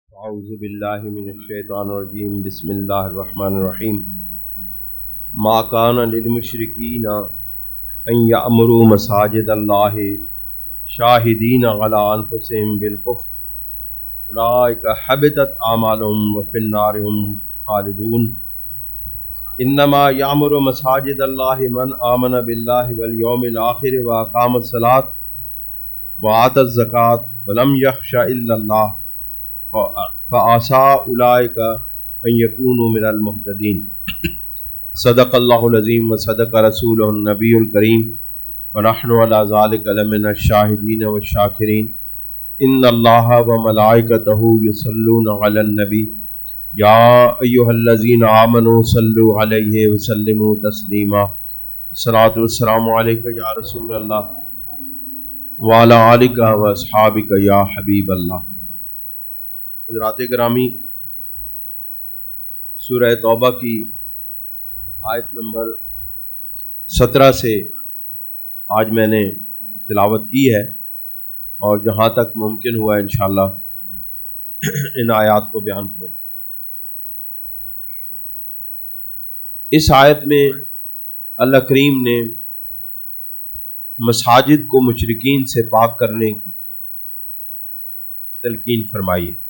اعوذ باللہ من الشیطان الرجیم بسم اللہ الرحمن الرحیم ما کان للمشرکین ان یأمروا مساجد اللہ شاہدین علی انفسہم بالکفر اولئک حبطت اعمالہم وفی النار هم خالدون انما یأمر مساجد اللہ من آمن باللہ والیوم الآخر واقام الصلاۃ وآتى الزکاۃ ولم یخش الا اللہ فعسى اولئک ان یکونوا من المہتدین صدق اللہ العظیم وصدق رسولہ النبی الکریم ونحن علی ذلک لمن الشاہدین والشاکرین ان اللہ وملائکتہ یصلون علی النبی یا ایھا الذین آمنوا صلوا علیہ وسلموا تسلیما الصلاۃ والسلام علیک یا رسول اللہ وعلی آلک واصحابک یا حبیب اللہ۔ حضرات گرامی، سورہ توبہ کی آیت نمبر 17 سے آج میں نے تلاوت کی ہے اور جہاں تک ممکن ہوا انشاءاللہ ان آیات کو بیان کروں۔ اس آیت میں اللہ کریم نے مساجد کو مشرکین سے پاک کرنے کی تلقین فرمائی ہے،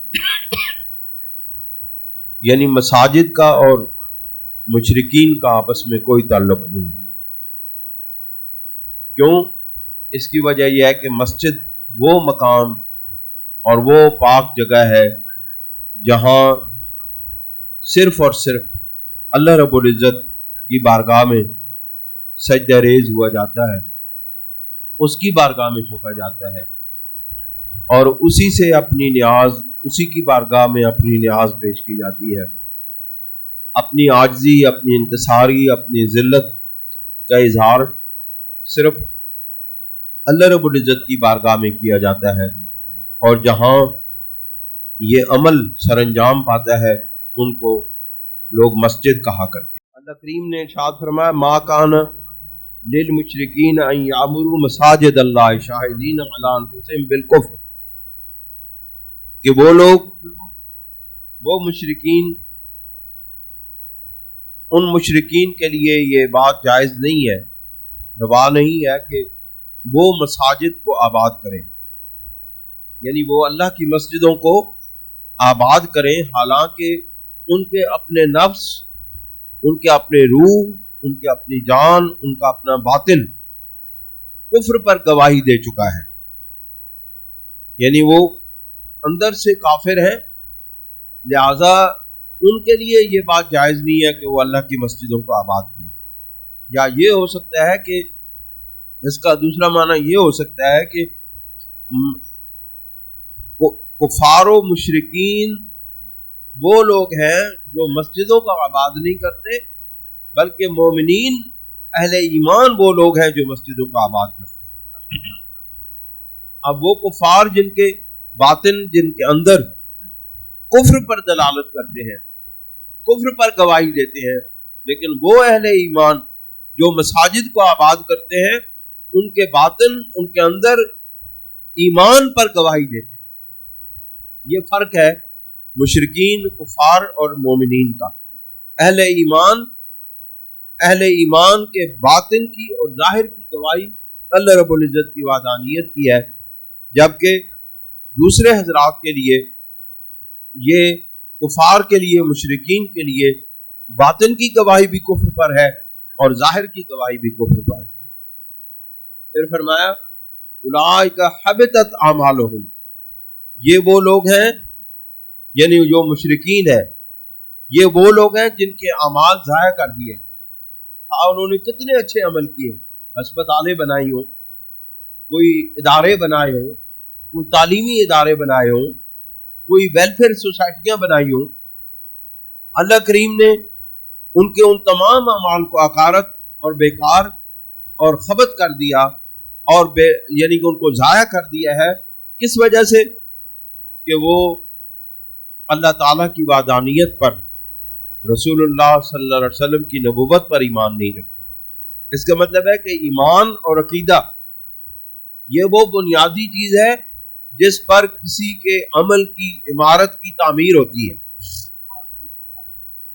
یعنی مساجد کا اور مشرکین کا آپس میں کوئی تعلق نہیں ہے۔ کیوں؟ اس کی وجہ یہ ہے کہ مسجد وہ مقام اور وہ پاک جگہ ہے جہاں صرف اور صرف اللہ رب العزت کی بارگاہ میں سجدہ ریز ہوا جاتا ہے، اس کی بارگاہ میں جھکا جاتا ہے اور اسی سے اپنی نیاز، اسی کی بارگاہ میں اپنی نیاز پیش کی جاتی ہے۔ اپنی عاجزی، اپنی انکساری، اپنی ذلت کا اظہار صرف اللہ رب العزت کی بارگاہ میں کیا جاتا ہے، اور جہاں یہ عمل سر انجام پاتا ہے ان کو لوگ مسجد کہا کرتے ہیں۔ اللہ کریم نے ارشاد فرمایا ما کان للمشرکین ان یعمروا مساجد اللہ شاہدین علی انفسہم بالکفر، کہ وہ لوگ، وہ مشرکین، ان مشرکین کے لیے یہ بات جائز نہیں ہے، روا نہیں ہے کہ وہ مساجد کو آباد کریں، یعنی وہ اللہ کی مسجدوں کو آباد کریں، حالانکہ ان کے اپنے نفس، ان کے اپنے روح، ان کے اپنی جان، ان کا اپنا باطن کفر پر گواہی دے چکا ہے، یعنی وہ اندر سے کافر ہیں، لہذا ان کے لیے یہ بات جائز نہیں ہے کہ وہ اللہ کی مسجدوں کو آباد کریں۔ یا یہ ہو سکتا ہے کہ اس کا دوسرا معنی یہ ہو سکتا ہے کہ کفار و مشرکین وہ لوگ ہیں جو مسجدوں کو آباد نہیں کرتے، بلکہ مومنین اہل ایمان وہ لوگ ہیں جو مسجدوں کو آباد کرتے ہیں۔ اب وہ کفار جن کے باطن، جن کے اندر کفر پر دلالت کرتے ہیں، کفر پر گواہی دیتے ہیں، لیکن وہ اہل ایمان جو مساجد کو آباد کرتے ہیں ان کے باطن، ان کے اندر ایمان پر گواہی دیتے ہیں۔ یہ فرق ہے مشرکین، کفار اور مومنین کا۔ اہل ایمان کے باطن کی اور ظاہر کی گواہی اللہ رب العزت کی وحدانیت کی ہے، جبکہ دوسرے حضرات کے لیے، یہ کفار کے لیے، مشرکین کے لیے باطن کی گواہی بھی کفر پر ہے اور ظاہر کی گواہی بھی کفر پر ہے۔ پھر فرمایا اولئک حبطت اعمالہم، یہ وہ لوگ ہیں، یعنی جو مشرکین ہے، یہ وہ لوگ ہیں جن کے اعمال ضائع کر دیے۔ انہوں نے کتنے اچھے عمل کیے، ہسپتالیں بنائی ہوں، کوئی ادارے بنائے ہوں، کوئی تعلیمی ادارے بنائے ہوں، کوئی ویلفیئر سوسائٹیاں بنائی ہوں، اللہ کریم نے ان کے ان تمام اعمال کو عقارت اور بیکار اور خبط کر دیا، اور یعنی کہ ان کو ضائع کر دیا ہے۔ کس وجہ سے؟ کہ وہ اللہ تعالیٰ کی وحدانیت پر، رسول اللہ صلی اللہ علیہ وسلم کی نبوت پر ایمان نہیں رکھتے۔ اس کا مطلب ہے کہ ایمان اور عقیدہ یہ وہ بنیادی چیز ہے جس پر کسی کے عمل کی عمارت کی تعمیر ہوتی ہے.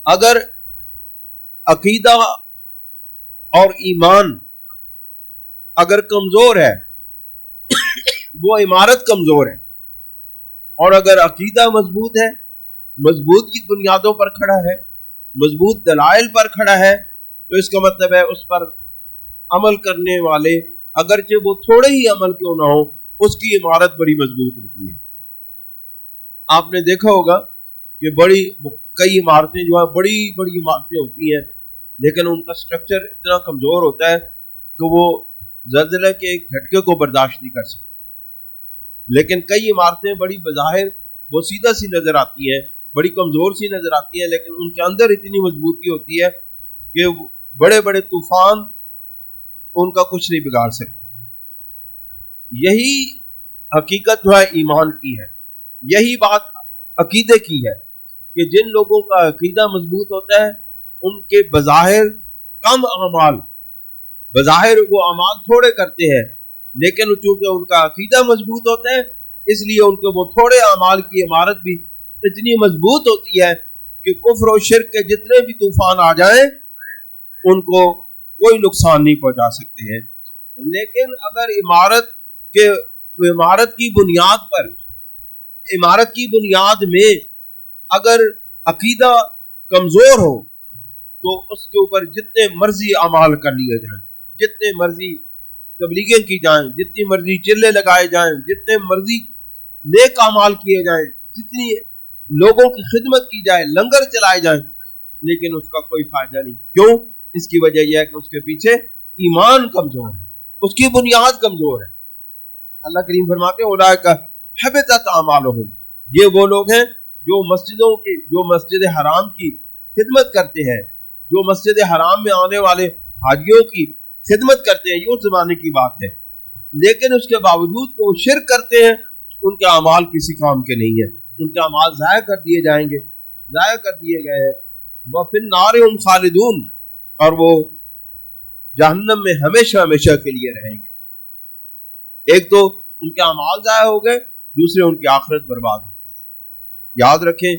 اگر عقیدہ اور ایمان اگر کمزور ہے وہ عمارت کمزور ہے، اور اگر عقیدہ مضبوط ہے، مضبوط کی بنیادوں پر کھڑا ہے، مضبوط دلائل پر کھڑا ہے، تو اس کا مطلب ہے اس پر عمل کرنے والے اگرچہ وہ تھوڑے ہی عمل کیوں نہ ہو اس کی عمارت بڑی مضبوط ہوتی ہے. آپ نے دیکھا ہوگا کہ کئی عمارتیں جو ہے بڑی بڑی عمارتیں ہوتی ہیں لیکن ان کا سٹرکچر اتنا کمزور ہوتا ہے کہ وہ زلزلہ کے ایک جھٹکے کو برداشت نہیں کر سکتے. لیکن کئی عمارتیں بڑی بظاہر وہ سیدھا سی نظر آتی ہیں، بڑی کمزور سی نظر آتی ہیں، لیکن ان کے اندر اتنی مضبوطی ہوتی ہے کہ بڑے بڑے طوفان ان کا کچھ نہیں بگاڑ سکتے. یہی حقیقت جو ہے ایمان کی ہے، یہی بات عقیدے کی ہے کہ جن لوگوں کا عقیدہ مضبوط ہوتا ہے ان کے بظاہر کم اعمال، بظاہر وہ اعمال تھوڑے کرتے ہیں، لیکن چونکہ ان کا عقیدہ مضبوط ہوتا ہے اس لیے ان کے وہ تھوڑے اعمال کی عمارت بھی اتنی مضبوط ہوتی ہے کہ کفر و شرک کے جتنے بھی طوفان آ جائیں ان کو کوئی نقصان نہیں پہنچا سکتے ہیں. لیکن اگر عمارت کی بنیاد پر، عمارت کی بنیاد میں اگر عقیدہ کمزور ہو تو اس کے اوپر جتنے مرضی اعمال کر لیے جائیں، جتنے مرضی تبلیغیں کی جائیں، جتنی مرضی چلے لگائے جائیں، جتنے مرضی نیک اعمال کیے جائیں، جتنی لوگوں کی خدمت کی جائے، لنگر چلائے جائیں، لیکن اس کا کوئی فائدہ نہیں. کیوں؟ اس کی وجہ یہ ہے کہ اس کے پیچھے ایمان کمزور ہے، اس کی بنیاد کمزور ہے. اللہ کریم فرماتے ہیں اولئک حبطت اعمالهم، یہ وہ لوگ ہیں جو مسجد حرام کی خدمت کرتے ہیں، جو مسجد حرام میں آنے والے حاجیوں کی خدمت کرتے ہیں. یہ اس زمانے کی بات ہے، لیکن اس کے باوجود کہ وہ شرک کرتے ہیں ان کے اعمال کسی کام کے نہیں ہیں، ان کے اعمال ضائع کر دیے جائیں گے، ضائع کر دیے گئے ہیں. وَفِي النَّارِ هُمْ خَالِدُونَ، اور وہ جہنم میں ہمیشہ ہمیشہ کے لیے رہیں گے. ایک تو ان کے اعمال ضائع ہو گئے، دوسرے ان کی آخرت برباد ہو گئی. یاد رکھیں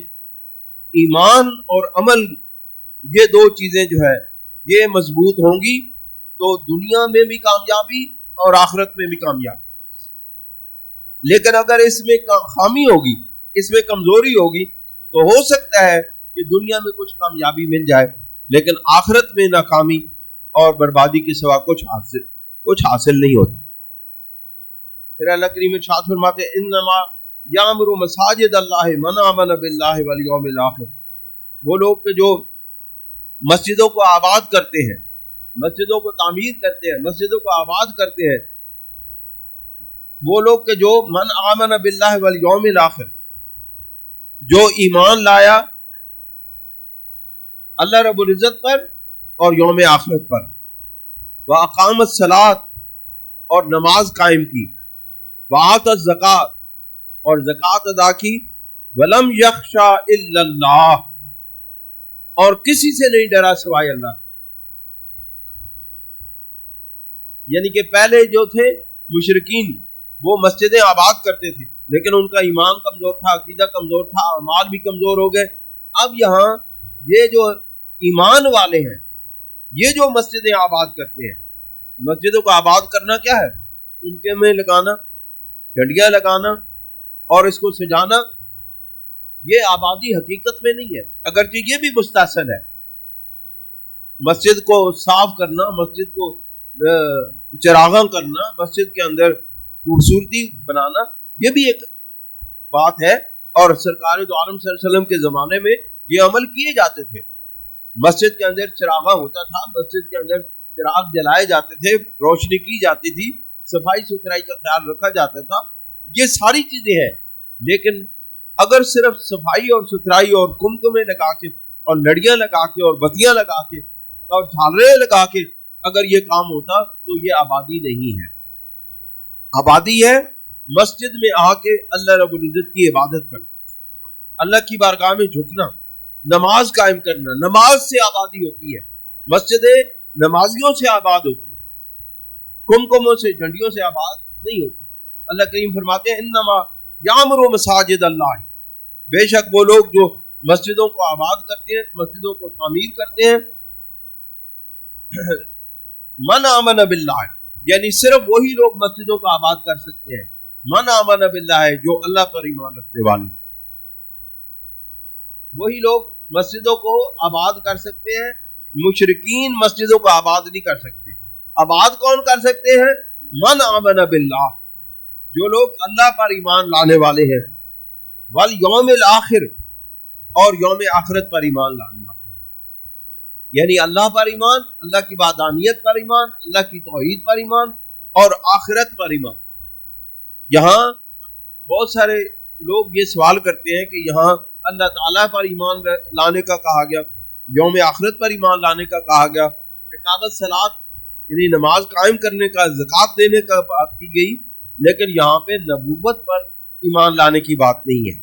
ایمان اور عمل یہ دو چیزیں جو ہے یہ مضبوط ہوں گی تو دنیا میں بھی کامیابی اور آخرت میں بھی کامیابی. لیکن اگر اس میں خامی ہوگی، اس میں کمزوری ہوگی تو ہو سکتا ہے کہ دنیا میں کچھ کامیابی مل جائے لیکن آخرت میں ناکامی اور بربادی کے سوا کچھ حاصل نہیں ہوتا. پھر اللہ کریم ارشاد فرماتے ہیں انما یامر مساجد اللہ من آمن باللہ والیوم الآخر، وہ لوگ کہ جو مسجدوں کو آباد کرتے ہیں، مسجدوں کو تعمیر کرتے ہیں، مسجدوں کو آباد کرتے ہیں، وہ لوگ کہ جو من آمن باللہ والیوم الآخر، جو ایمان لایا اللہ رب العزت پر اور یوم آخرت پر، وَأَقَامَ الصَّلَاةَ اور نماز قائم کی، وَآتَى الزَّكَاةَ اور زکوٰۃ ادا کی، وَلَمْ يَخْشَ إِلَّا اللَّهَ اور کسی سے نہیں ڈرا سوائے اللہ. یعنی کہ پہلے جو تھے مشرکین وہ مسجدیں آباد کرتے تھے لیکن ان کا ایمان کمزور تھا، عقیدہ کمزور تھا، اعمال بھی کمزور ہو گئے. اب یہاں یہ جو ایمان والے ہیں یہ جو مسجدیں آباد کرتے ہیں، مسجدوں کو آباد کرنا کیا ہے؟ ان کے میں لگانا، گھڑیاں لگانا اور اس کو سجانا، یہ آبادی حقیقت میں نہیں ہے، اگرچہ یہ بھی مستحسن ہے. مسجد کو صاف کرنا، مسجد کو چراغاں کرنا، مسجد کے اندر خوبصورتی بنانا، یہ بھی ایک بات ہے اور سرکار دو عالم صلی اللہ علیہ وسلم کے زمانے میں یہ عمل کیے جاتے تھے. مسجد کے اندر چراغاں ہوتا تھا، مسجد کے اندر چراغ جلائے جاتے تھے، روشنی کی جاتی تھی، صفائی ستھرائی کا خیال رکھا جاتا تھا. یہ ساری چیزیں ہیں، لیکن اگر صرف صفائی اور ستھرائی اور کمکمے لگا کے اور لڑیاں لگا کے اور بتیاں لگا کے اور جھالریں لگا کے اگر یہ کام ہوتا تو یہ آبادی نہیں ہے. آبادی ہے مسجد میں آ کے اللہ رب العزت کی عبادت کرنا، اللہ کی بارگاہ میں جھکنا، نماز قائم کرنا. نماز سے آبادی ہوتی ہے، مسجدیں نمازیوں سے آباد ہوتی ہیں، کمکموں سے، جھنڈیوں سے آباد نہیں ہوتی. अल्लाह करीम फरमाते हैं इन्नमा यामुरु मसाजिद अल्लाह, बेशक वो लोग जो मस्जिदों को आबाद करते हैं, मस्जिदों को तामीर करते हैं, मन आमन बिल्लाह, यानी सिर्फ वही लोग मस्जिदों को आबाद कर सकते हैं, मन आमन बिल्लाह, जो अल्लाह पर ईमान रखने वाले, वही लोग मस्जिदों को आबाद कर सकते हैं। मुशरिकीन मस्जिदों को आबाद नहीं कर सकते। आबाद कौन कर सकते हैं? मन आमन बिल्लाह, जो लोग अल्लाह पर ईमान लाने वाले हैं, वल यौमिल आखिर, और यौम आखिरत पर ईमान लाने वाले, यानी अल्लाह पर ईमान, अल्लाह की वाहदानियत पर ईमान, अल्लाह की तौहीद पर ईमान और आखिरत पर ईमान। यहाँ बहुत सारे लोग ये सवाल करते हैं कि यहाँ अल्लाह ताला पर ईमान लाने का कहा गया, यौम आखिरत पर ईमान लाने का कहा गया, इकामत सलात यानी नमाज कायम करने का, ज़कात देने का बात की गई, लेकिन यहाँ पे नबूवत पर ईमान लाने की बात नहीं है।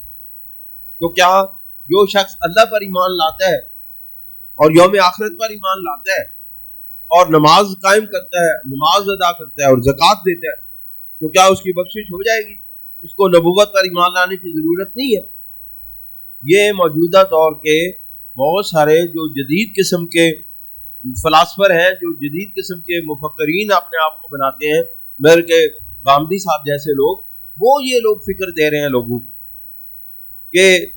तो क्या जो शख्स अल्लाह पर ईमान लाता है और यौम आखिरत पर ईमान लाता है और नमाज कायम करता है, नमाज अदा करता है और ज़कात देता है, तो क्या उसकी बख्शिश हो जाएगी? उसको नबूवत पर ईमान लाने की जरूरत नहीं है। ये मौजूदा दौर के बहुत सारे जो जदीद किस्म के फलासफर हैं, जो जदीद किस्म के मुफक्करीन अपने आप को बनाते हैं, मेरे के गामदी साहब जैसे लोग, वो ये लोग फिक्र दे रहे हैं लोगों को कि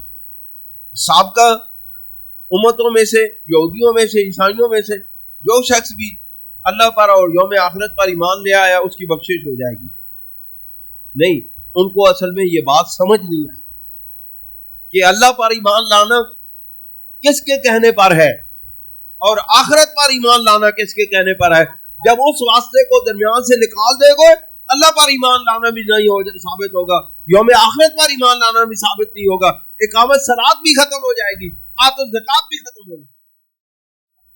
साबका उम्मतों में से, यहूदियों में से, ईसाइयों में से जो शख्स भी अल्लाह पर और यौम आखिरत पर ईमान ले आया उसकी बख्शिश हो जाएगी। नहीं, उनको असल में ये बात समझ नहीं आई कि अल्लाह पर ईमान लाना किसके कहने पर है और आखिरत पर ईमान लाना किसके कहने पर है। जब उस वास्ते को दरमियान से निकाल देगा, अल्लाह पर ईमान लाना भी नहीं हो साबित होगा, यौम आखिरत पर ईमान लाना भी साबित नहीं होगा, इकामत सलात भी खत्म हो जाएगी, आतो ज़कात भी खत्म हो जाएगी।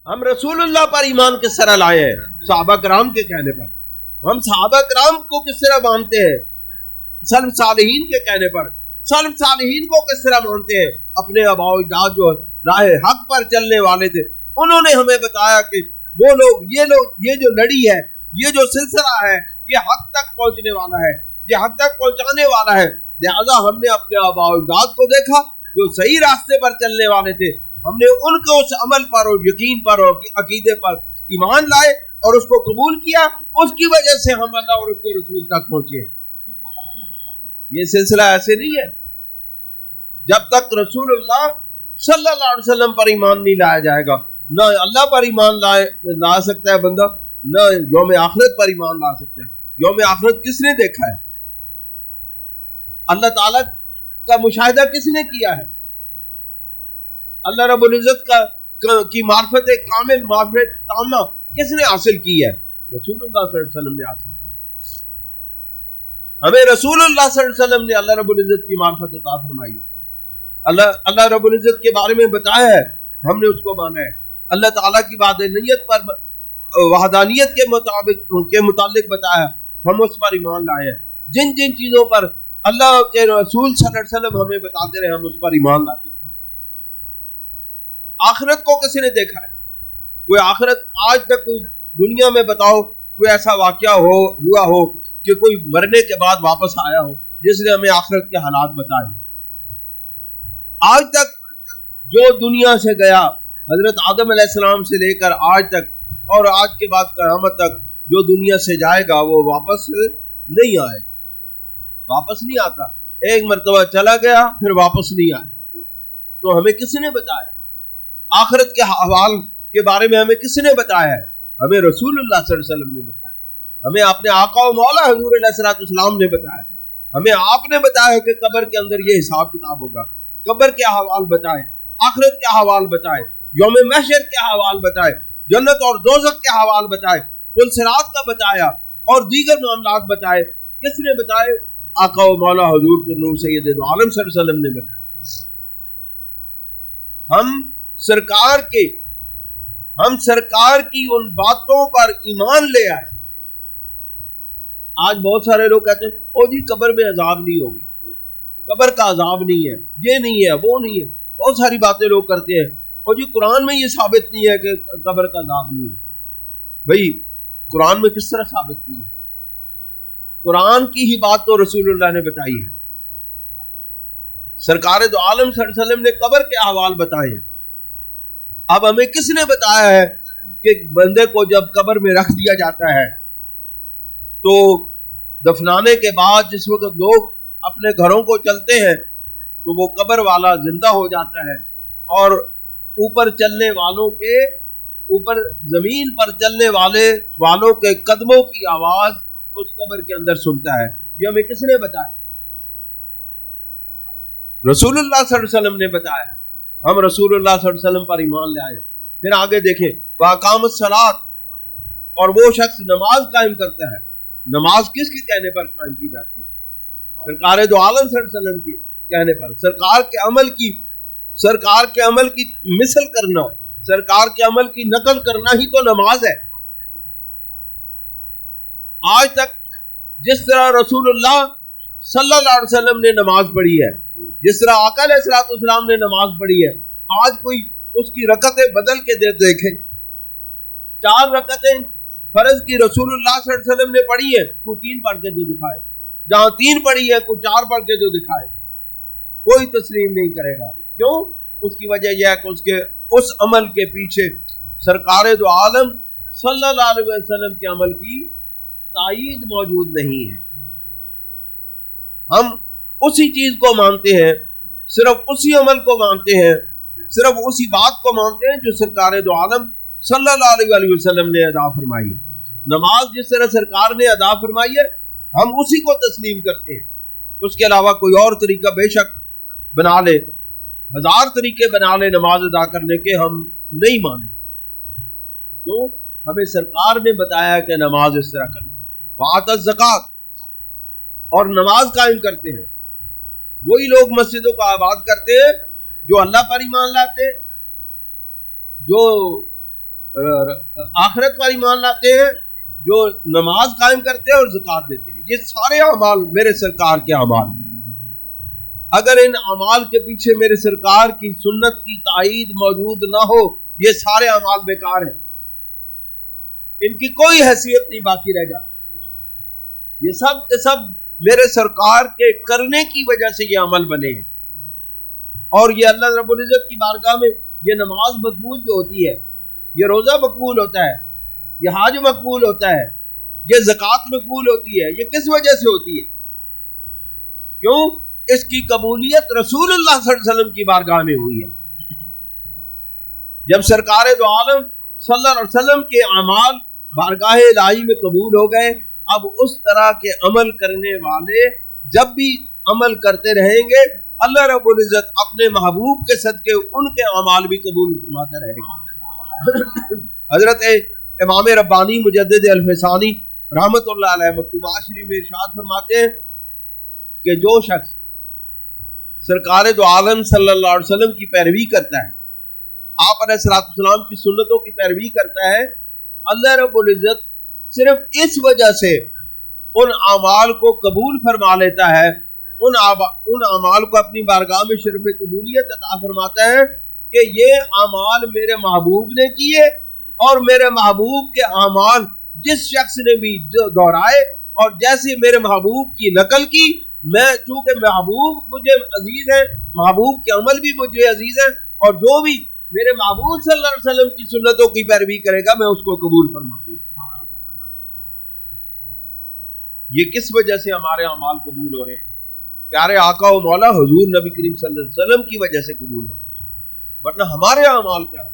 हम रसूलुल्लाह पर ईमान किस तरह लाए हैं? सहाबा कराम के कहने पर। हम सहाबा कराम को किस तरह मानते हैं? सल्फ सालिहीन के कहने पर। सल्फ सालिहीन को किस तरह मानते हैं? अपने आबाओ अजदाद जो राह हक पर चलने वाले थे, उन्होंने हमें बताया कि वो लोग, ये जो लड़ी है, ये जो सिलसिला है, ये हक तक पहुंचने वाला है, ये हक तक पहुंचाने वाला है। लिहाजा हमने अपने आबाओ अजदाद को देखा जो सही रास्ते पर चलने वाले थे, हमने उनको उस अमल पर और यकीन पर और अकीदे पर ईमान लाए और उसको कबूल किया, उसकी वजह से हम अल्लाह और उसके रसूल तक पहुंचे। ये सिलसिला ऐसे नहीं है। जब तक रसूलुल्लाह सल्लल्लाहु अलैहि वसल्लम पर ईमान नहीं लाया जाएगा, न अल्लाह पर ईमान ला सकता है बंदा, न यौम आखिरत पर ईमान ला सकता है। यौम आखिरत किसने देखा है? अल्लाह ताला का मुशाहिदा किसने किया है? अल्लाह रब्बुल इज्जत की मार्फत कामिल, मार्फत तामा किसने हासिल की है? रसूलुल्लाह सल्लल्लाहु अलैहि वसल्लम ने हासिल। हमें रसूलुल्लाह सल्लल्लाहु अलैहि वसल्लम ने अल्लाह रब्बुल इज्जत की मार्फत अता फरमाई। अल्लाह रब्बुल इज्जत के बारे में बताया है, हमने उसको माना है। अल्लाह ताला की वाहदानियत पर, वाहदानियत के मुताबिक बताया, हम उस पर ईमान लाए हैं। जिन जिन चीजों पर अल्लाह के रसूल सल्लल्लाहु अलैहि वसल्लम हमें बताते रहे, हम उस पर ईमान लाते हैं। आखिरत को किसी ने देखा है? कोई आखिरत आज तक दुनिया में बताओ, कोई ऐसा वाकया हुआ हो कि कोई मरने के बाद वापस आया हो जिसने हमें आखिरत के हालात बताए? आज तक जो दुनिया से गया, हजरत आदम अलैहिस्सलाम से लेकर आज तक और आज के बाद क़यामत तक जो दुनिया से जाएगा, वो वापस नहीं आएगा, वापस नहीं आता। एक मर्तबा चला गया, फिर वापस नहीं आया। तो हमें किसने बताया आखिरत के अहवाल के बारे में? हमें किसने बताया है? हमें रसूलुल्लाह सल्लल्लाहु अलैहि वसल्लम ने बताया, हमें अपने आका और मौला हुजूर अलैहिस्सलाम ने बताया, हमें आपने बताया कि कब्र के अंदर ये हिसाब किताब होगा। कब्र के अहवाल बताए, आखिरत के अहवाल बताए, यौम महशर के अहवाल बताए, जन्नत और दोज़ख के अहवाल बताए, पुल सिरात का बताया और दीगर मामलात बताए। किसने बताए? आका और मौला हुजूर कुल्लू सय्यद आलम सल्लल्लाहु अलैहि वसल्लम ने बताया। हम सरकार की उन बातों पर ईमान ले आए। आज बहुत सारे लोग कहते हैं, ओ जी कब्र में अजाब नहीं होगा, कब्र का अजाब नहीं है, ये नहीं है, वो नहीं है, बहुत सारी बातें लोग करते हैं। और जी कुरान में ये साबित नहीं है कि कब्र का अजाब नहीं है। भाई कुरान में किस तरह साबित नहीं है? कुरान की ही बात तो रसूलुल्लाह ने बताई है। सरकार दो आलम सल्लल्लाहु अलैहि वसल्लम ने कब्र के अहवाल बताए हैं। अब हमें किसने बताया है कि बंदे को जब कब्र में रख दिया जाता है तो दफनाने के बाद जिस वक्त लोग अपने घरों को चलते हैं तो वो कब्र वाला जिंदा हो जाता है और ऊपर चलने वालों के ऊपर जमीन पर चलने वालों के कदमों की आवाज उस कब्र के अंदर सुनता है। ये हमें किसने बताया? रसूलुल्लाह सल्लल्लाहु अलैहि वसल्लम ने बताया। हम रसूलुल्लाह सल्लल्लाहु अलैहि वसल्लम पर ईमान लाए। फिर आगे देखें, वाकामत सलात, और वो शख्स नमाज कायम करता है। नमाज किसके कहने पर कायम की जाती है? सरकार दो आलम सल्लल्लाहु अलैहि वसल्लम के कहने पर। सरकार के अमल की मिसल करना, सरकार के अमल की नकल करना ही तो नमाज है। आज तक जिस तरह रसूलुल्लाह सल्लल्लाहु अलैहि वसल्लम ने नमाज पढ़ी है, जिस तरह आका अलैहिस्सलाम ने नमाज पढ़ी है, आज कोई उसकी रकतें बदल के देखे। 4 रकतें फर्ज की रसूलुल्लाह सल्लल्लाहु अलैहि वसल्लम ने पढ़ी है, कोई 3 पढ़ के जो दिखाए, जहां 3 पढ़ी है कोई 4 पढ़ के जो दिखाए, कोई तस्लीम नहीं करेगा। क्यों? उसकी वजह यह है कि उसके उस अमल के पीछे सरकार दो आलम सल्लल्लाहु अलैहि वसल्लम के अमल की तायीद मौजूद नहीं है। हम उसी चीज को मानते हैं, सिर्फ उसी अमल को मानते हैं, सिर्फ उसी बात को मानते हैं जो सरकार दो आलम सल्लल्लाहु अलैहि वसल्लम ने अदा फरमाई है। नमाज जिस तरह सरकार ने अदा फरमाई है हम उसी को तस्लीम करते हैं। उसके अलावा कोई और तरीका बेशक बना ले, 1000 तरीके बना ले नमाज अदा करने के, हम नहीं माने। तो हमें सरकार ने बताया कि नमाज इस तरह करनी, वात ज़कात, और नमाज कायम करते हैं। वही लोग मस्जिदों को आबाद करते हैं जो अल्लाह पर ईमान लाते हैं, जो आखिरत पर ईमान लाते हैं, जो नमाज कायम करते हैं और ज़कात देते हैं। ये सारे अमाल मेरे सरकार के अमाल हैं। अगर इन अमाल के पीछे मेरे सरकार की सुन्नत की तायीद मौजूद ना हो, ये सारे अमाल बेकार हैं, इनकी कोई हैसियत नहीं बाकी रह जाती। ये सब के सब मेरे सरकार के करने की वजह से ये अमल बने हैं। और ये अल्लाह रब्बुल इज्जत की बारगाह में ये नमाज मकबूल जो होती है, ये रोजा मकबूल होता है, ये हाज मकबूल होता है, ये ज़कात मकबूल होती है, ये किस वजह से होती है? क्यों? इसकी कबूलियत रसूलुल्लाह सल्लल्लाहु अलैहि वसल्लम की बारगाह में हुई है। जब सरकार दो आलम सल्लल्लाहु अलैहि वसल्लम के अमाल बारगाह इलाही में कबूल हो गए, अब उस तरह के अमल करने वाले जब भी अमल करते रहेंगे, अल्लाह रब्बुल इज्जत अपने महबूब के सदके उनके अमाल भी कबूल फरमाता रहेगा। हजरत इमाम रब्बानी मुजद्दिद अल-फसानी रहमतुल्लाह अलैह मकतूब आशरी में इरशाद फरमाते हैं कि जो शख्स सरकार दो आलम सल्लल्लाहु अलैहि वसल्लम की पैरवी करता है, आप अलैहिस्सलाम की सुन्नतों की पैरवी करता है, अल्लाह रब्बुल इज्जत सिर्फ इस वजह से उन अमाल को कबूल फरमा लेता है, उन अमाल को अपनी बारगाह में शर्फ कबूलियत अता फरमाता है कि ये अमाल मेरे महबूब ने किए, और मेरे महबूब के अमाल जिस शख्स ने भी दोहराए और जैसे मेरे महबूब की नकल की, मैं चूंकि महबूब मुझे अजीज है, महबूब के अमल भी मुझे अजीज है, और जो भी मेरे महबूब सल्लल्लाहु अलैहि वसल्लम की सुन्नतों की पैरवी करेगा मैं उसको कबूल फरमाऊंगा। ये किस वजह से हमारे अमाल कबूल हो रहे हैं? प्यारे आका व मौला हुजूर नबी करीम सल्लल्लाहु अलैहि वसल्लम की वजह से कबूल हो, वरना हमारे अमाल क्या?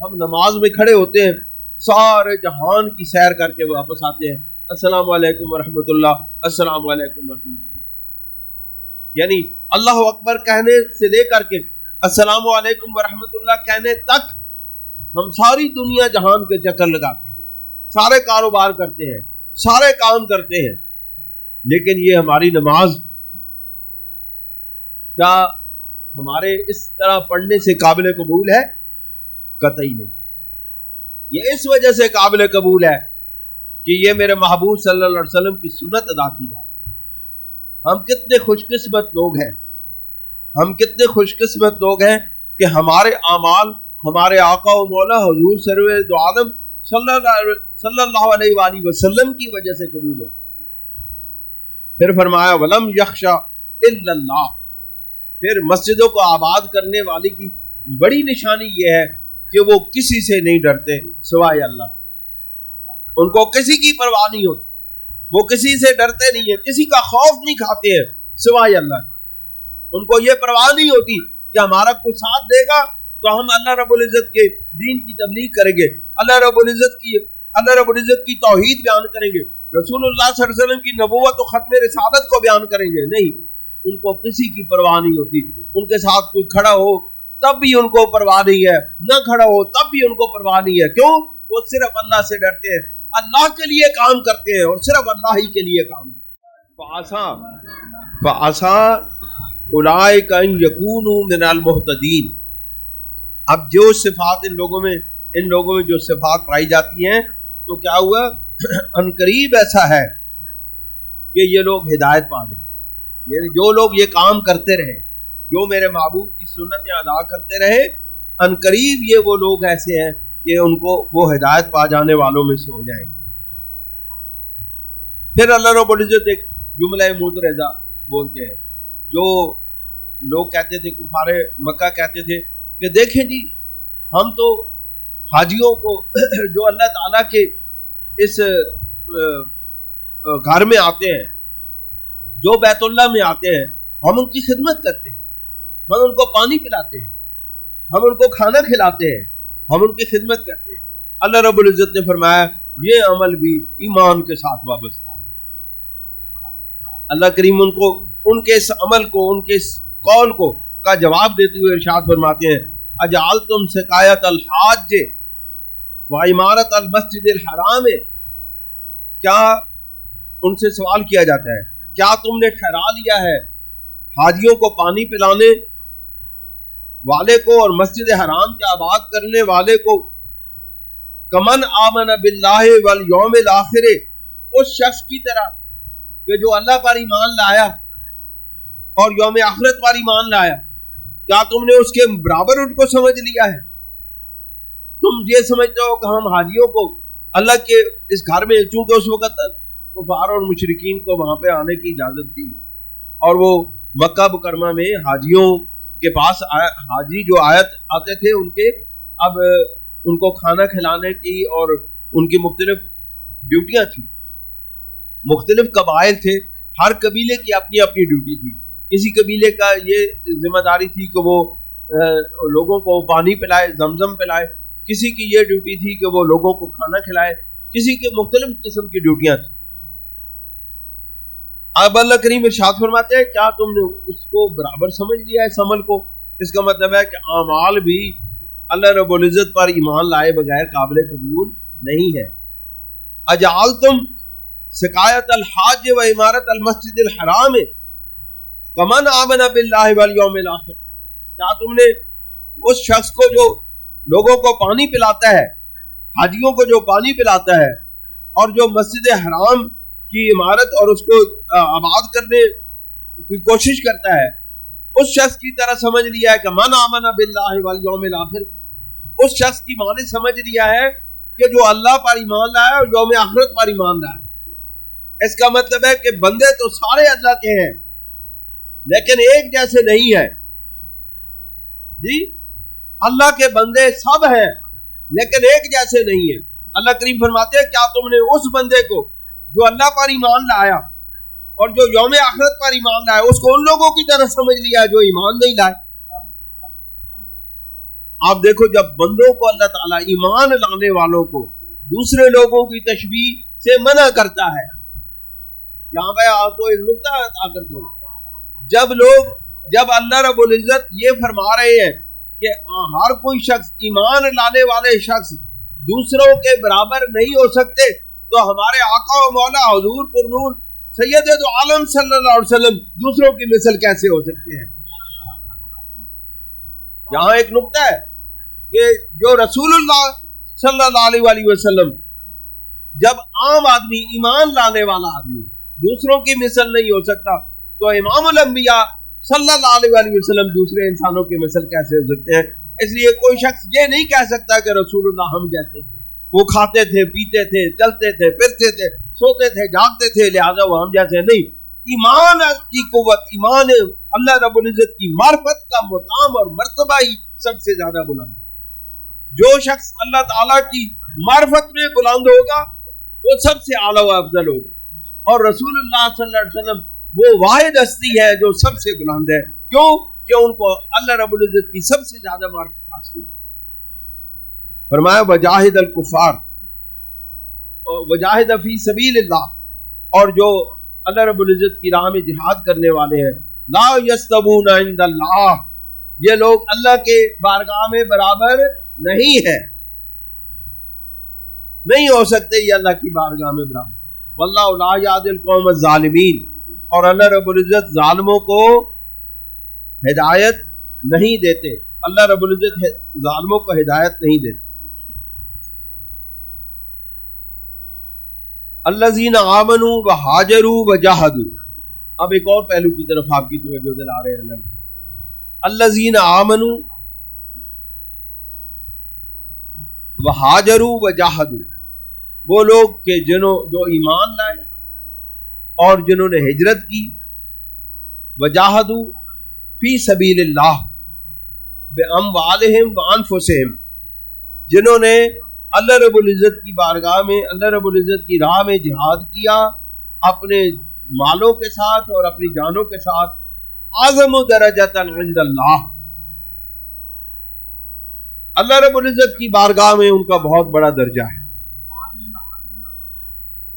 हम नमाज में खड़े होते हैं, सारे जहान की सैर करके वापस आते हैं, अस्सलाम वालेकुम व रहमतुल्लाह, अस्सलाम वालेकुम व रहमतुल्लाह, यानी अल्लाह अकबर कहने से लेकर के अस्सलाम वालेकुम व रहमतुल्लाह कहने तक हम सारी दुनिया जहान के चक्कर लगाते हैं, सारे कारोबार करते हैं, सारे काम करते हैं, लेकिन ये हमारी नमाज क्या हमारे इस तरह पढ़ने से काबिल कबूल है? कतई नहीं। ये इस वजह से काबिल कबूल है कि ये मेरे महबूब सल्लल्लाहु अलैहि वसल्लम की सुन्नत अदा की जाए। हम कितने खुशकिस्मत लोग हैं, हम कितने खुशकिस्मत लोग हैं कि हमारे अमाल हमारे आका व मौला हुजूर सरवर दो आलम सल्लल्लाहु अलैहि वसल्लम की वजह से कबूल है। फिर फरमाया वलम यख्शा इल्लल्लाह। फिर मस्जिदों को आबाद करने वाले की बड़ी निशानी ये है कि वो किसी से नहीं डरते सिवाय अल्लाह। उनको किसी की परवाह नहीं होती, वो किसी से डरते नहीं है, किसी का खौफ नहीं खाते हैं सिवाय अल्लाह। उनको ये परवाह नहीं होती कि हमारा कोई साथ देगा तो हम अल्लाह रब्बुल इज्जत के दीन की तबलीग करेंगे, अल्लाह रब्बुल इज्जत की तौहीद बयान करेंगे, रसूलुल्लाह सल्लल्लाहु अलैहि वसल्लम की नबूवत और खत्म रिसालत को बयान करेंगे। नहीं, उनको किसी की परवाह नहीं होती। उनके साथ कोई खड़ा हो तब भी उनको परवाह नहीं है, न खड़ा हो तब भी उनको परवाह नहीं है। क्यों? वो सिर्फ अल्लाह से डरते हैं, अल्लाह के लिए काम करते हैं और सिर्फ अल्लाह ही के लिए काम करते हैं। फ़असा उलाइका अन यकूनू मिनल मुहतदीन। अब जो सिफात इन लोगों में जो सिफात पाई जाती हैं तो क्या हुआ? अनकरीब ऐसा है कि ये लोग हिदायत पा गए। यानी जो लोग ये काम करते रहे, जो मेरे महबूब की सुन्नतें अदा करते रहे, अनकरीब ये वो लोग ऐसे हैं कि उनको वो हिदायत पा जाने वालों में से हो जाएंगे। फिर अल्लाह रब्बुल इज्जत एक जुमला मुतरज़ा बोलते हैं। जो लोग कहते थे, कुफारे मक्का कहते थे कि देखें जी, हम तो हाजियों को जो अल्लाह ताला के इस घर में आते हैं, जो बैतुल्लाह में आते हैं, हम उनकी खिदमत करते हैं, हम उनको पानी पिलाते हैं, हम उनको खाना खिलाते हैं, हम उनकी खिदमत करते हैं। अल्लाह रब्बुल इज्जत ने फरमाया ये अमल भी ईमान के साथ वाबस्ता है। अल्लाह करीम उनको उनके इस अमल को, उनके इस कौल को का जवाब देते हुए इरशाद फरमाते हैं अजअलतुम सिकायत अल हाज व इमारत अल मस्जिद अल हराम। क्या उनसे सवाल किया जाता है, क्या तुमने ठहरा लिया है हाजियों को पानी पिलाने वाले को और मस्जिद हराम के आबाद करने वाले को कमन आमन बिल्लाहि वल यौमिल आखिर, उस शख्स की तरह कि जो अल्लाह पर ईमान लाया और यौम आखिरत पर ईमान लाया। क्या तुमने उसके बराबर उनको समझ लिया है? तुम ये समझते हो कि हम हाजियों को अल्लाह के इस घर में, चूंकि उस वक्त कुफार और मुशरिकीन को वहां पे आने की इजाजत थी और वो मक्का मुकरमा में हाजियों के पास हाजी जो आते थे उनके, अब उनको खाना खिलाने की और उनकी मुख्तलिफ ड्यूटियां थी। मुख्तलिफ कबाइल थे, हर कबीले की अपनी अपनी ड्यूटी थी। किसी कबीले का ये जिम्मेदारी थी कि वो लोगों को पानी पिलाए, जमजम पिलाए, किसी की ये ड्यूटी थी कि वो लोगों को खाना खिलाए, किसी के मुख्तलिफ किस्म की ड्यूटियां थी। अब अल्लाह करीम इरशाद फरमाते हैं क्या तुमने उसको बराबर समझ लिया है इस अमल को? इसका मतलब है कि अमाल भी अल्लाह रब्बुल इज्जत पर ईमान लाए बगैर काबिल कबूल नहीं है। अजअलतुम सिकायत अल हाज व इमारत अल मस्जिद अल हराम कमन आमन बिल्लाहि वल यौमिल आखिर। क्या तुमने उस शख्स को जो लोगों को पानी पिलाता है, हाजियों को जो पानी पिलाता है और जो मस्जिद हराम की इमारत और उसको आबाद करने की कोशिश करता है, उस शख्स की तरह समझ लिया है कि मन आमन बिल्लाहि वल यौमिल आखिर? उस शख्स की माने समझ लिया है कि जो अल्लाह पर ईमान लाया और यौम आखिरत पर ईमान लाया। इसका मतलब है कि बंदे तो सारे अल्लाह के हैं लेकिन एक जैसे नहीं है जी। अल्लाह के बंदे सब हैं लेकिन एक जैसे नहीं है। अल्लाह करीम फरमाते हैं क्या तुमने उस बंदे को जो अल्लाह पर ईमान लाया और जो यौम आखिरत पर ईमान लाया उसको उन लोगों की तरह समझ लिया जो ईमान नहीं लाए? आप देखो, जब बंदों को अल्लाह ताला ईमान लाने वालों को दूसरे लोगों की तशबीह से मना करता है, यहाँ पे आपको एक नुक्ता आकर दो, जब अल्लाह रब्बुल इज्जत ये फरमा रहे हैं कि हर कोई शख्स, ईमान लाने वाले शख्स दूसरों के बराबर नहीं हो सकते, तो हमारे आका व मौला हुजूर पुरनूर सैयद दो आलम सल्लल्लाहु अलैहि वसल्लम दूसरों की मिसल कैसे हो सकते हैं? यहाँ एक नुक्ता है कि जो रसूलुल्लाह सल्लल्लाहु अलैहि वसल्लम, जब आम आदमी, ईमान लाने वाला आदमी दूसरों की मिसल नहीं हो सकता, तो इमामुल अंबिया सल्लल्लाहु अलैहि वसल्लम दूसरे इंसानों की मिसल कैसे हो सकते हैं? इसलिए कोई शख्स ये नहीं कह सकता कि रसूलुल्लाह हम जैसे थे, वो खाते थे, पीते थे, चलते थे, फिरते थे, सोते थे, जागते थे, लिहाजा वो हम जैसे नहीं। ईमान की कुव्वत, ईमान अल्लाह रब्बुल इज्जत की मार्फत का मुकाम और मर्तबा ही सबसे ज्यादा बुलंद है। जो शख्स अल्लाह ताला की मार्फत में बुलंद होगा वो सबसे आला व अफजल होगा। और रसूलुल्लाह सल्लल्लाहु अलैहि वसल्लम वो वाहिद हस्ती है जो सबसे बुलंद है। क्यों? कि उनको अल्लाह रब्बुल इज्जत की सबसे ज्यादा मार्फत हासिल है। फरमाया वजाहिद अल कुफार वजाहिद फी सबीलिल्लाह, और जो अल्लाह रब्बुल इज्जत की राह में जिहाद करने वाले हैं, ला यस्तबूना इंदल्लाह, ये लोग अल्लाह के बारगाह में बराबर नहीं है, नहीं हो सकते ये अल्लाह की बारगाह में बराबर। वल्लाहु ला यादिल कौम ज़ालिमीन, और अल्लाह रब्बुल इज्जत जालिमों को हिदायत नहीं देते, अल्लाह रब्बुल इज्जत जालिमों को हिदायत नहीं देते। अल्लज़ीना आमनू व हाजरू व जाहदू, अब एक और पहलू की तरफ आपकी तवज्जो दिला रहे हैं। अल्लज़ीना आमनू व हाजरू व जाहदू, वो लोग के जो ईमान लाए और जिन्होंने हिजरत की, व जाहदू फी सबीलिल्लाह बिअमवालिहिम व अनफुसिहिम, जिन्होंने अल्लाह रब्बुल इज्जत की बारगाह में, अल्लाह रब्बुल इज्जत की राह में जिहाद किया अपने मालों के साथ और अपनी जानों के साथ। आज़म दरजतन इंदल्लाह, अल्लाह रब्बुल इज्जत की बारगाह में उनका बहुत बड़ा दर्जा है।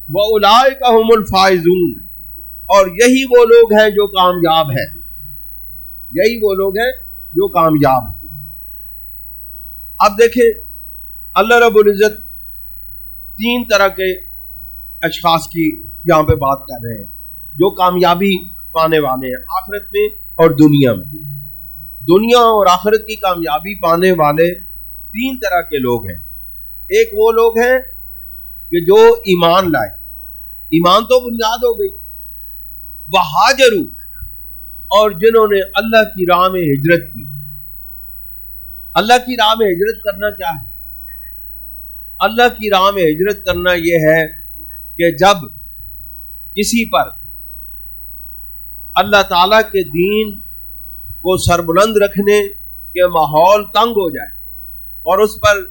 व उलाइका हुमुल फाइजून, और यही वो लोग हैं जो कामयाब है, यही वो लोग हैं जो कामयाब है। अब देखें अल्लाह रब्बुल इज्जत तीन तरह के अशखास की यहाँ पे बात कर रहे हैं जो कामयाबी पाने वाले हैं आखिरत में और दुनिया में। दुनिया और आखिरत की कामयाबी पाने वाले तीन तरह के लोग हैं। एक वो लोग हैं कि जो ईमान लाए, ईमान तो बुनियाद हो गई, वह हाजरू, और जिन्होंने अल्लाह की राह में हिजरत की। अल्लाह की राह में हिजरत करना क्या है? अल्लाह की राह में हिजरत करना यह है कि जब किसी पर अल्लाह ताला के दीन को सरबुलंद रखने के माहौल तंग हो जाए और उस पर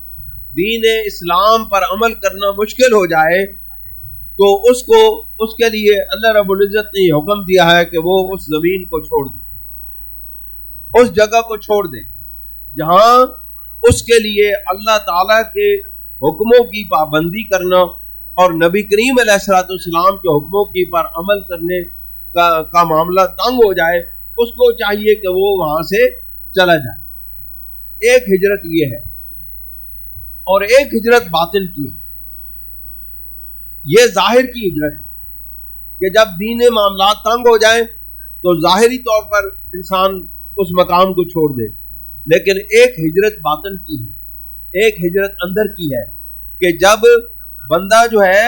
दीन इस्लाम पर अमल करना मुश्किल हो जाए, तो उसके लिए अल्लाह रब्बुल इज्जत ने हुक्म दिया है कि वो उस जमीन को छोड़ दे, उस जगह को छोड़ दे जहां उसके लिए अल्लाह ताला के हुक्मों की पाबंदी करना और नबी करीम अलैहिस्सलाम के हुक्मों की पर अमल करने का मामला तंग हो जाए। उसको चाहिए कि वो वहां से चला जाए। एक हिजरत ये है, और एक हिजरत बातिन की है। ये जाहिर की हिजरत है कि जब दीन मामला तंग हो जाए तो जाहिरी तौर पर इंसान उस मकाम को छोड़ दे, लेकिन एक हिजरत बातिन की है, एक हिजरत अंदर की है कि जब बंदा जो है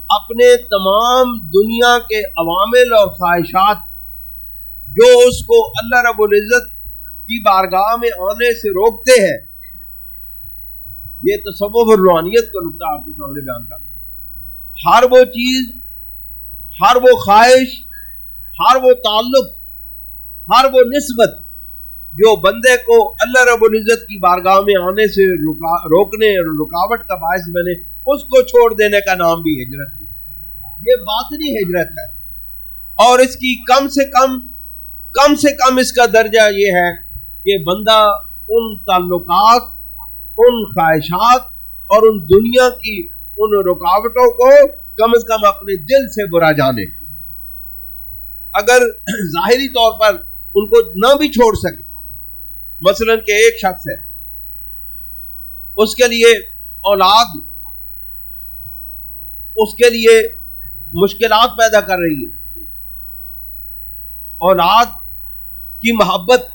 अपने तमाम दुनिया के अवामिल और ख्वाहिशात जो उसको अल्लाह रब्बुल इज्जत की बारगाह में आने से रोकते हैं, ये तसव्वुफ रूहानियत का नुक्ता आपके सामने बयान कर, हर वो चीज, हर वो ख्वाहिश, हर वो ताल्लुक, हर वो निस्बत जो बंदे को अल्लाह रब्बुल इज्जत की बारगाह में आने से रोकने और रुकावट का बायस बने, उसको छोड़ देने का नाम भी हिजरत है। ये बातिनी हिजरत है, और इसकी कम से कम इसका दर्जा ये है कि बंदा उन ताल्लुकात, उन ख्वाहिशात और उन दुनिया की उन रुकावटों को कम से कम अपने दिल से बुरा जाने। अगर जाहिरी तौर पर उनको ना भी छोड़ सके, मसलन के एक शख्स है, उसके लिए औलाद उसके लिए मुश्किलात पैदा कर रही है, औलाद की मोहब्बत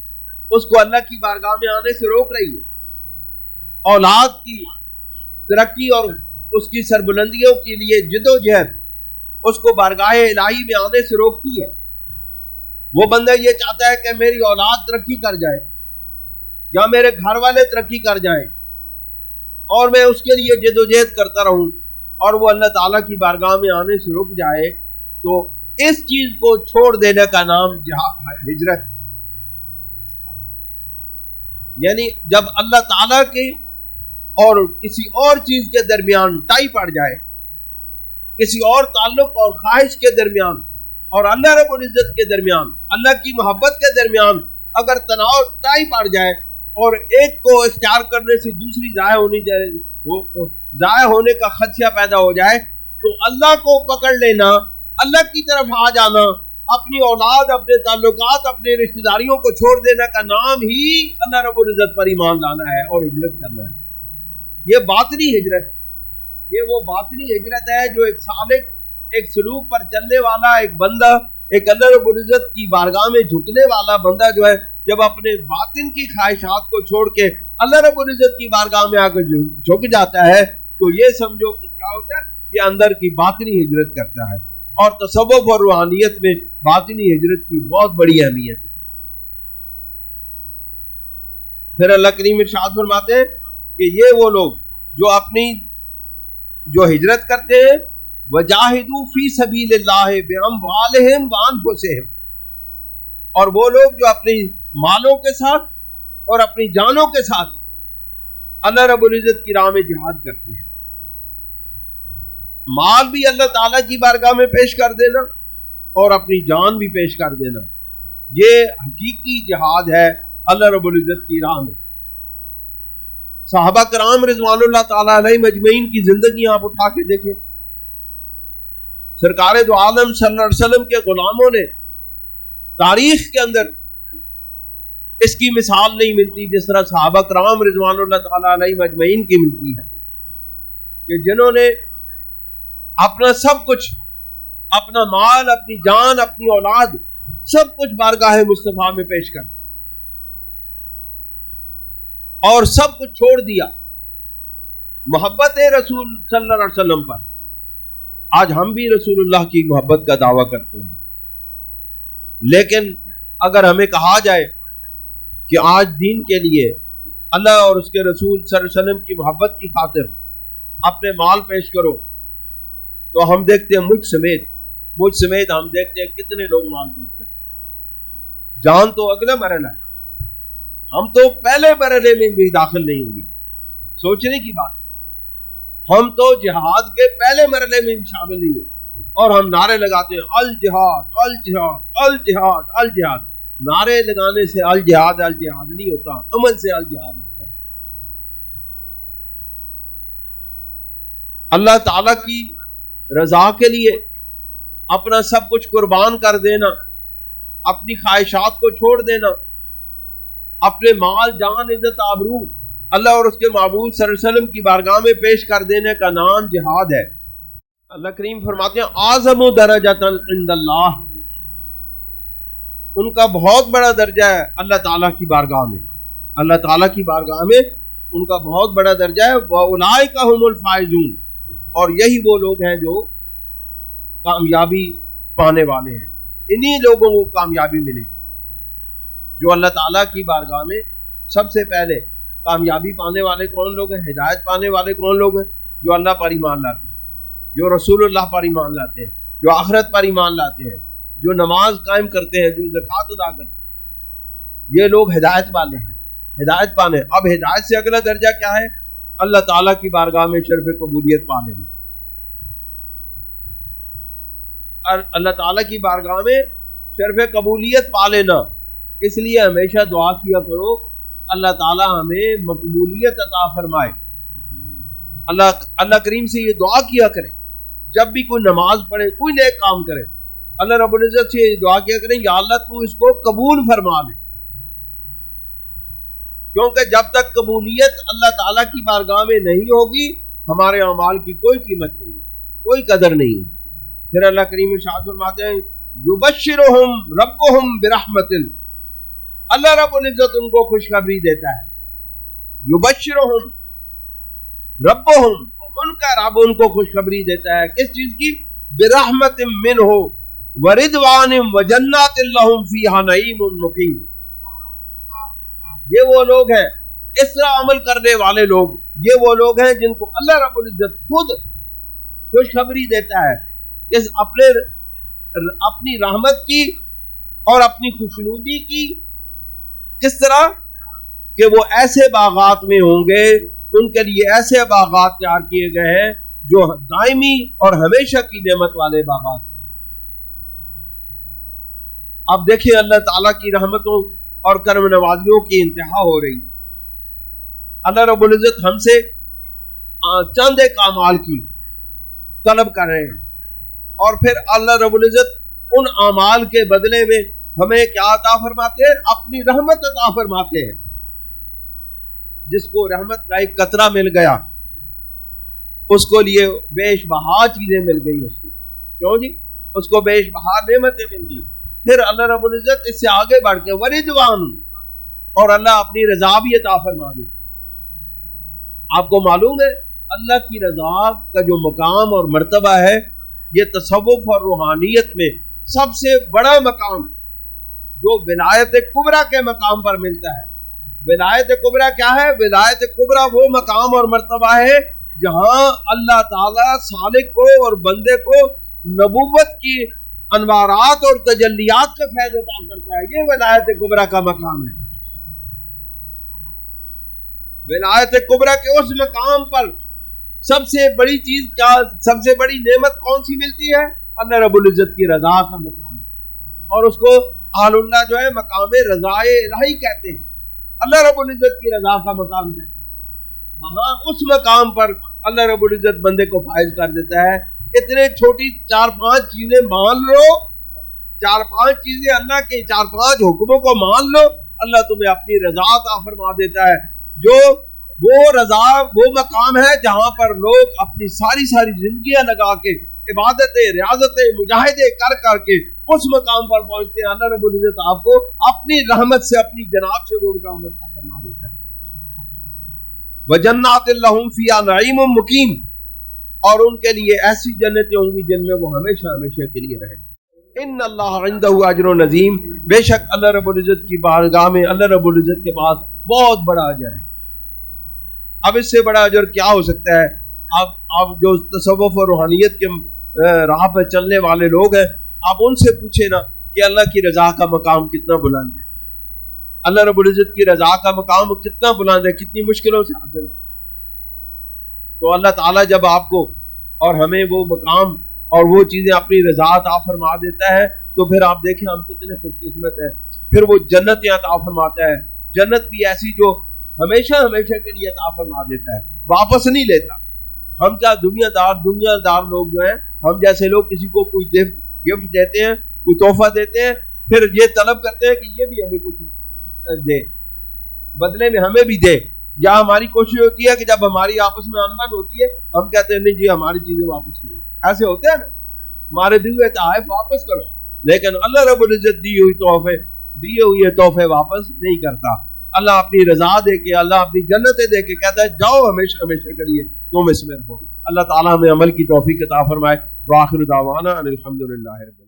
उसको अल्लाह की बारगाह में आने से रोक रही है, औलाद की तरक्की और उसकी सरबुलंदियों के लिए जिदोजहद उसको बारगाह इलाही में आने से रोकती है। वो बंदा ये चाहता है कि मेरी औलाद तरक्की कर जाए या मेरे घर वाले तरक्की कर जाएं और मैं उसके लिए जिदोजहद करता रहूं और वो अल्लाह ताला की बारगाह में आने से रुक जाए, तो इस चीज को छोड़ देने का नाम हिजरत। यानी जब अल्लाह ताला के और किसी और चीज के दरमियान टाई पड़ जाए, किसी और ताल्लुक और ख्वाहिश के दरमियान और अल्लाह रब्बुल इज्जत के दरमियान, अल्लाह की मोहब्बत के दरमियान अगर तनाव टाई पड़ जाए और एक को इख्तियार करने से दूसरी जाया होने का खदशा पैदा हो जाए, तो अल्लाह को पकड़ लेना, अल्लाह की तरफ आ जाना, अपनी औलाद, अपने ताल्लुकात, अपने रिश्तेदारियों को छोड़ देने का नाम ही अल्लाह रब्बुल इज्जत पर ईमान लाना है और हिजरत करना है। ये बातनी हिजरत, ये वो बातनी हिजरत है जो एक सालिक, एक सलूक पर चलने वाला एक बंदा, एक अल्लाह रब्बुल इज्जत की बारगाह में झुकने वाला बंदा जो है, जब अपने बातिन की ख्वाहिशात को छोड़ के अल्लाह रब्बुल इज्जत की बारगाह में आकर झुक जाता है, तो ये समझो कि क्या होता है, ये अंदर की बातिनी हिजरत करता है। और तसव्वुफ और रूहानियत में बातिनी हिजरत की बहुत बड़ी अहमियत है। फिर अल्लाह करीम इरशाद फरमाते हैं कि ये वो लोग जो हिजरत करते हैं, वजाहिदू फी सबीलिल्लाह बिअम्वालिहिम व अनफुसिहिम, और वो लोग जो अपनी मालों के साथ और अपनी जानों के साथ अल्लाह रब्बुल इज्जत की राह में जिहाद करते हैं। माल भी अल्लाह ताला की बारगाह में पेश कर देना और अपनी जान भी पेश कर देना, ये हकीकी जिहाद है अल्लाह रब्बुल इज्जत की राह में। सहाबा कराम रिज़वानुल्लाह ताला अलैहिम अजमईन की जिंदगी आप उठा के देखें, सरकार दो आलम सल्लल्लाहु अलैहि वसल्लम के गुलामों ने तारीख के अंदर इसकी मिसाल नहीं मिलती जिस तरह सहाबा कराम रिज़वानुल्लाह ताला अलैहिम अजमईन की मिलती है, कि जिन्होंने अपना सब कुछ, अपना माल, अपनी जान, अपनी औलाद, सब कुछ बारगाह मुस्तफा में पेश कर और सब कुछ छोड़ दिया मोहब्बत रसूल सल्लल्लाहु अलैहि वसल्लम पर। आज हम भी रसूलुल्लाह की मोहब्बत का दावा करते हैं, लेकिन अगर हमें कहा जाए कि आज दीन के लिए अल्लाह और उसके रसूल सल्लल्लाहु अलैहि वसल्लम की मोहब्बत की खातिर अपने माल पेश करो, तो हम देखते हैं मुझ समेत हम देखते हैं कितने लोग माल पेश करते हैं। जान तो अगला मरला है, हम तो पहले मरले में भी दाखिल नहीं होंगे, सोचने की बात है। हम तो जिहाद के पहले मरले में भी शामिल नहीं हुए और हम नारे लगाते हैं अल जिहाद अल जिहाद अल जिहाद अल जिहाद। नारे लगाने से अल जिहाद नहीं होता, अमल से अल जिहाद होता है। अल्लाह ताला की रजा के लिए अपना सब कुछ कुर्बान कर देना, अपनी ख्वाहिशात को छोड़ देना, अपने माल, जान, इज्जत, आबरू अल्लाह और उसके महबूब सल्लल्लाहु अलैहि वसल्लम की बारगाह में पेश कर देने का नाम जिहाद है। अल्लाह करीम फरमाते हैं आज़मु दरजतन इंदल्लाह, उनका बहुत बड़ा दर्जा है अल्लाह ताला की बारगाह में, अल्लाह ताला की बारगाह में उनका बहुत बड़ा दर्जा है। व उलाइका हुमुल फाइजून, और यही वो लोग हैं जो कामयाबी पाने वाले हैं। इन्हीं लोगों को कामयाबी मिलेगी जो अल्लाह ताला की बारगाह में सबसे पहले कामयाबी पाने वाले कौन लोग हैं, हिदायत पाने वाले कौन लोग हैं, जो अल्लाह पर ईमान लाते हैं, जो रसूलुल्लाह पर ईमान लाते हैं, जो आखिरत पर ईमान लाते हैं, जो नमाज कायम करते हैं, जो ज़कात अदा करते हैं, ये लोग हिदायत वाले हैं, हिदायत पाने। अब हिदायत से अगला दर्जा क्या है, अल्लाह ताला की बारगाह में शर्फ कबूलियत पा लेना। अल्लाह ताला की बारगाह में शर्फ कबूलियत पा लेना, इसलिए हमेशा दुआ किया करो अल्लाह ताला हमें मकबूलियत अता फरमाए। अल्लाह करीम से ये दुआ किया करें, जब भी कोई नमाज पढ़े, कोई नेक काम करे, अल्लाह रब्बुल इज्जत से ये दुआ किया करें, या अल्लाह तू इसको कबूल फरमा ले, क्योंकि जब तक कबूलियत अल्लाह ताला की बारगाह में नहीं होगी, हमारे अमाल की कोई कीमत नहीं, कोई कदर नहीं। फिर अल्लाह करीम इरशाद फरमाते हैं युबश्शिरुहुम रब्बुहुम बिरहमतिन, अल्लाह रब्बुल इज्जत उनको खुशखबरी देता है। युबश्शिरुहुम रब्बुहुम, उनका रब उनको खुशखबरी देता है किस चीज की, बिरहमतिन मिनहु व रिदवानिन व जन्नातिन लहुम फीहा नईमुन मुकीम। ये वो लोग हैं, इस तरह अमल करने वाले लोग, ये वो लोग हैं जिनको अल्लाह रब्बुल इज्जत खुद खुशखबरी देता है, इस अपने اپنی رحمت کی اور اپنی خوشنودی کی. کس طرح کہ وہ ایسے باغات میں ہوں گے، ان کے لیے ایسے باغات تیار کیے گئے ہیں جو دائمی اور ہمیشہ کی نعمت والے باغات ہیں. اب دیکھیں اللہ تعالیٰ کی رحمتوں اور کرم نوازیوں کی انتہا ہو رہی ہے. اللہ رب العزت ہم سے چند ایک اعمال کی طلب کر رہے ہیں، اور پھر اللہ رب العزت ان اعمال کے بدلے میں ہمیں کیا عطا فرماتے ہیں؟ اپنی رحمت عطا فرماتے ہیں. جس کو رحمت کا ایک قطرہ مل گیا اس کو لیے بیش بہا چیزیں مل گئی. اس کو کیوں جی؟ اس کو بیش بہا نعمتیں مل گئی. پھر اللہ رب العزت اس سے آگے بڑھ کے ورضوان، اور اللہ اپنی رضا بھی عطا فرما دیتے ہیں. آپ کو معلوم ہے اللہ کی رضا کا جو مقام اور مرتبہ ہے، یہ تصوف اور روحانیت میں سب سے بڑا مقام جو ولایت کبریٰ کے مقام پر ملتا ہے. ولایت کبریٰ کیا ہے؟ ولایت کبریٰ وہ مقام اور مرتبہ ہے جہاں اللہ تعالیٰ سالک کو اور بندے کو نبوت کی انوارات اور تجلیات کا فیض عطا کرتا ہے. یہ ولایت کبریٰ کا مقام ہے. ولایت کبریٰ کے اس مقام پر سب سے بڑی چیز کیا، سب سے بڑی نعمت کون سی ملتی ہے؟ اللہ رب العزت کی رضا کا مقام ہے. اور اس کو اہل اللہ جو ہے مقام رضائے الہی کہتے ہیں. اللہ رب العزت کی رضا کا مقام ہے. وہاں اس مقام پر اللہ رب العزت بندے کو فائز کر دیتا ہے. اتنے چھوٹی 4-5 چیزیں مان لو، 4-5 چیزیں اللہ کے 4-5 حکموں کو مان لو، اللہ تمہیں اپنی رضا عطا فرما دیتا ہے. جو وہ رضا وہ مقام ہے جہاں پر لوگ اپنی ساری زندگیاں لگا کے عبادتیں، ریاضتیں، مجاہدے کر کے اس مقام پر پہنچتے ہیں. اللہ رب العزت آپ کو اپنی رحمت سے، اپنی جناب سے وہ مقام عطا فرما دیتا ہے. وَجَنَّاتٍ لَّهُمْ فِيهَا نَعِيمٌ مُقِيمٌ، اور ان کے لیے ایسی جنتیں ہوں گی جن میں وہ ہمیشہ ہمیشہ کے لیے رہیں. ان اللہ عنده اجر عظیم، بے شک اللہ رب العزت کی بارگاہ میں اللہ رب العزت کے پاس بہت بڑا اجر ہے. اب اس سے بڑا اجر کیا ہو سکتا ہے؟ آپ جو تصوف اور روحانیت کے راہ پہ چلنے والے لوگ ہیں، آپ ان سے پوچھیں نا کہ اللہ کی رضا کا مقام کتنا بلند ہے. اللہ رب العزت کی رضا کا مقام کتنا بلند ہے، کتنی مشکلوں سے حاصل ہے. تو اللہ تعالیٰ جب آپ کو اور ہمیں وہ مقام اور وہ چیزیں اپنی رضا عطا فرما دیتا ہے تو پھر آپ دیکھیں ہم کتنے خوش قسمت ہیں. پھر وہ جنتیں عطا فرماتا ہے. جنت بھی ایسی جو ہمیشہ ہمیشہ کے لیے عطا فرما دیتا ہے، واپس نہیں لیتا. ہم کیا دنیا دار لوگ جو ہیں، ہم جیسے لوگ کسی کو کوئی گفٹ دیتے ہیں، کوئی تحفہ دیتے ہیں، پھر یہ طلب کرتے ہیں کہ یہ بھی ہمیں کچھ دے، بدلے میں ہمیں بھی دے. یا ہماری کوشش ہوتی ہے کہ جب ہماری آپس میں انبن ہوتی ہے ہم کہتے ہیں نہیں جی ہماری چیزیں واپس کرو. ایسے ہوتے ہیں نا، ہمارے دیے ہوئے تحائف واپس کرو. لیکن اللہ رب العزت دیے ہوئے تحفے واپس نہیں کرتا. اللہ اپنی رضا دے کے، اللہ اپنی جنتیں دے کے کہتا ہے جاؤ ہمیشہ ہمیشہ کے لیے تم اس میں رہو. اللہ تعالیٰ ہمیں عمل کی توفیق عطا فرمائے. وآخر دعوانا ان الحمد للہ رب العالمین.